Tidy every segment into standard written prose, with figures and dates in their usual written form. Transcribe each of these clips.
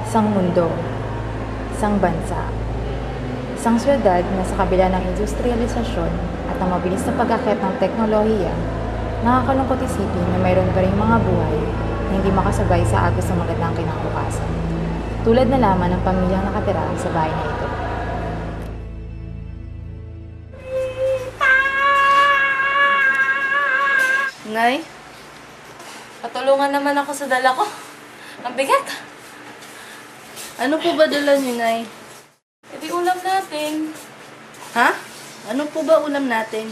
isang mundo, isang bansa, isang syudad na sa kabila ng industrialisasyon at ang mabilis na pag-akyat ng teknolohiya, nakakalungkot isipin na mayroon pa rin mga buhay na hindi makasabay sa agos ng magandang kinabukasan. Tulad na lamang ng pamilyang nakatira sa bahay na ito. Nay, patulungan naman ako sa dala ko. Ang bigat. Ano po ba dala niyo, Nay? E di ulam natin. Ha? Ano po ba ulam natin?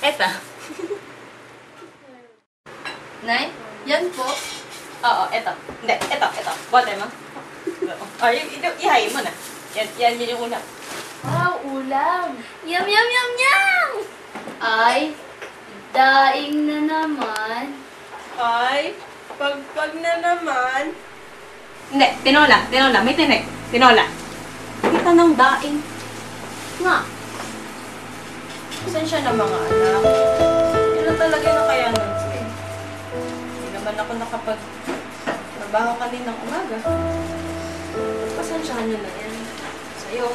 Eta. Nay, yan po. Oo, eto. Hindi, eto. Bote mo. Or, ihayin mo na. Yan yung ulam. Wow, ulam! Yum, yum, yum, yum! Ay, daing na naman. Ay, pagpag na naman. Hindi, tinola. May tinik. Tinola. Kita ng daing. Nga. Pasensya na mga anak. Yun na talaga yung nakayanan ko eh. Hindi naman ako nakapag-trabaho kaninang umaga. Pasensyahan nyo na yan. Sa'yo.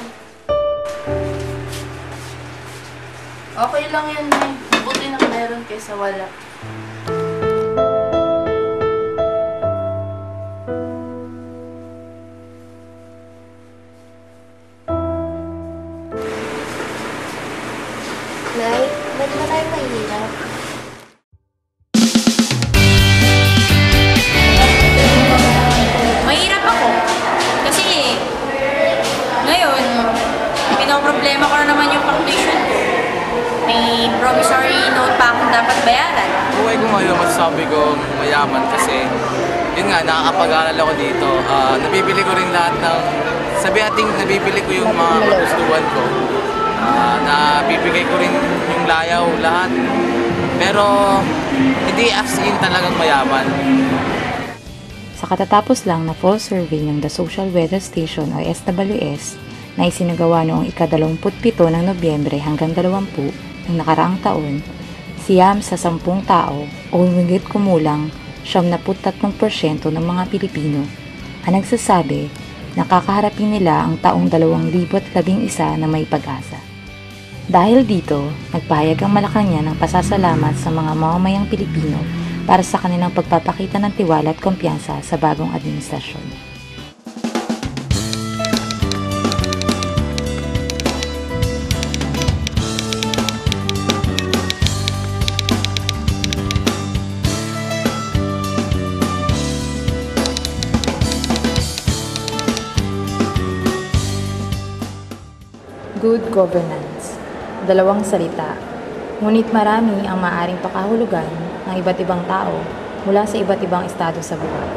Okay lang yan, Nay. Buti na meron kaysa wala. Nay, ba't ba tayo mahirap? Mahirap ako. Kasi, ngayon, pinoproblema ko na naman yung foundation ko. May promissory note pa akong dapat bayaran. Buhay ko ngayon, masasabi ko mayaman kasi yun nga, nakakapag-aral ako dito. Nabibili ko rin lahat ng, sabi natin, nabibili ko yung mga kagustuhan ko. Nabibigay ko rin yung layaw, lahat. Pero hindi as in talagang mayaman. Sa katatapos lang na fall survey ng The Social Weather Station o SWS na isinagawa noong ika-27 ng Nobyembre hanggang 20 ng nakaraang taon, siyam sa 10 tao o humigit kumulang 73% ng mga Pilipino ang nagsasabi na kakaharapin nila ang taong 2011 na may pag-asa. Dahil dito, nagpahayag ang Malacanang ng pasasalamat sa mga mamamayang Pilipino para sa kanilang pagpapakita ng tiwala at kumpiyansa sa bagong administrasyon. Good governance. Dalawang salita. Ngunit marami ang maaring pakahulugan ng iba't ibang tao mula sa iba't ibang estado sa buhay.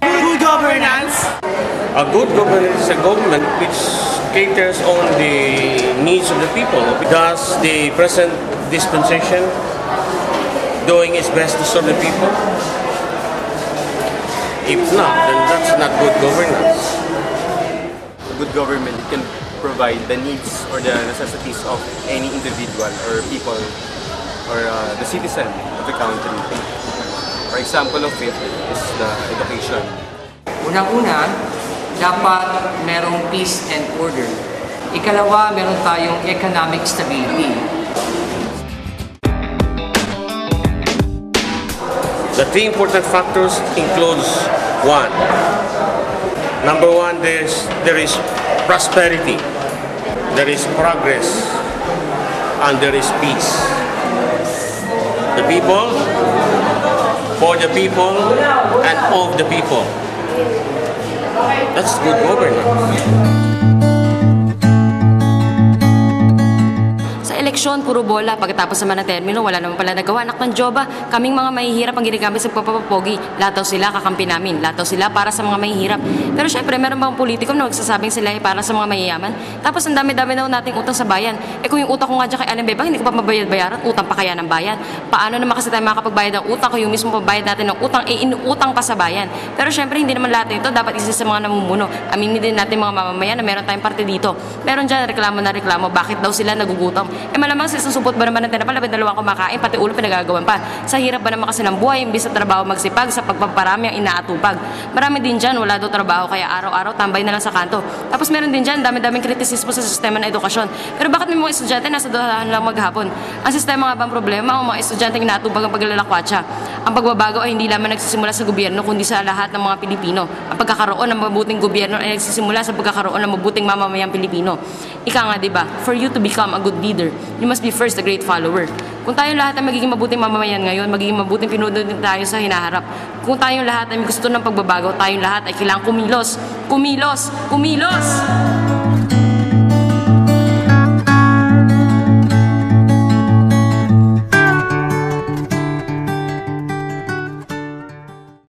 Good governance. A good governance is a government which caters on the needs of the people. Does the present dispensation doing its best to serve the people? If not, then that's not good governance. A good government can provide the needs or the necessities of any individual or people or the citizen of the country. For example of it is the education. Unang-una, dapat merong peace and order. Ikalawa, meron tayong economic stability. The three important factors includes one. Number one, there is prosperity, there is progress, and there is peace. The people, for the people, and of the people. That's good governance. Eleksyon, puro bola. Pagkatapos naman ng termino, wala naman pala nagawa. Anak ng Joba, kaming mga mahihirap ang ginagamit sa pagpapapogi. Lahat daw sila kakampi namin. Lahat daw sila para sa mga mahihirap. Pero syempre, meron bang politiko na magsasabing sila ay para sa mga mayayaman? Tapos ang dami-dami daw nating utang sa bayan. Eh kung yung utang ko nga dyan kay Alan Bebang, hindi ko pa mabayad-bayaran, utang pa kaya ng bayan. Paano naman kasi tayo makakapagbayad ng utang kung yung mismo pabayad natin ng utang, eh inuutang pa sa bayan? Pero syempre, hindi naman lahat nito dapat isa sa mga namumuno. Aminin din natin mga mamamayan na meron tayong parte dito. Meron dyan reklamo na reklamo, bakit daw sila nagugutom? Eh malamang sa isang supot ba naman ng tinapal, 12 kumakain, pati ulo pinagagawan pa. Sa hirap ba naman kasi ng buhay, imbis sa trabaho magsipag, sa pagpaparami ang inaatupag. Marami din dyan, wala daw trabaho, kaya araw-araw tambay na lang sa kanto. Tapos meron din dyan, dami-daming kritisismo sa sistema ng edukasyon. Pero bakit may mga estudyante nasa doon lang maghapon? Ang sistema nga bang problema o mga estudyante inaatupag ang paglalakwatsa? Ang pagbabago ay hindi lamang nagsisimula sa gobyerno, kundi sa lahat ng mga Pilipino. Ang pagkakaroon ng mabuting gobyerno ay nagsisimula sa pagkakaroon ng mabuting mamamayang Pilipino. Ika nga, diba? For you to become a good leader, you must be first a great follower. Kung tayong lahat ay magiging mabuting mamamayan ngayon, magiging mabuting pinunod din tayo sa hinaharap. Kung tayong lahat ay may gusto ng pagbabago, tayong lahat ay kailangang kumilos. Kumilos! Kumilos!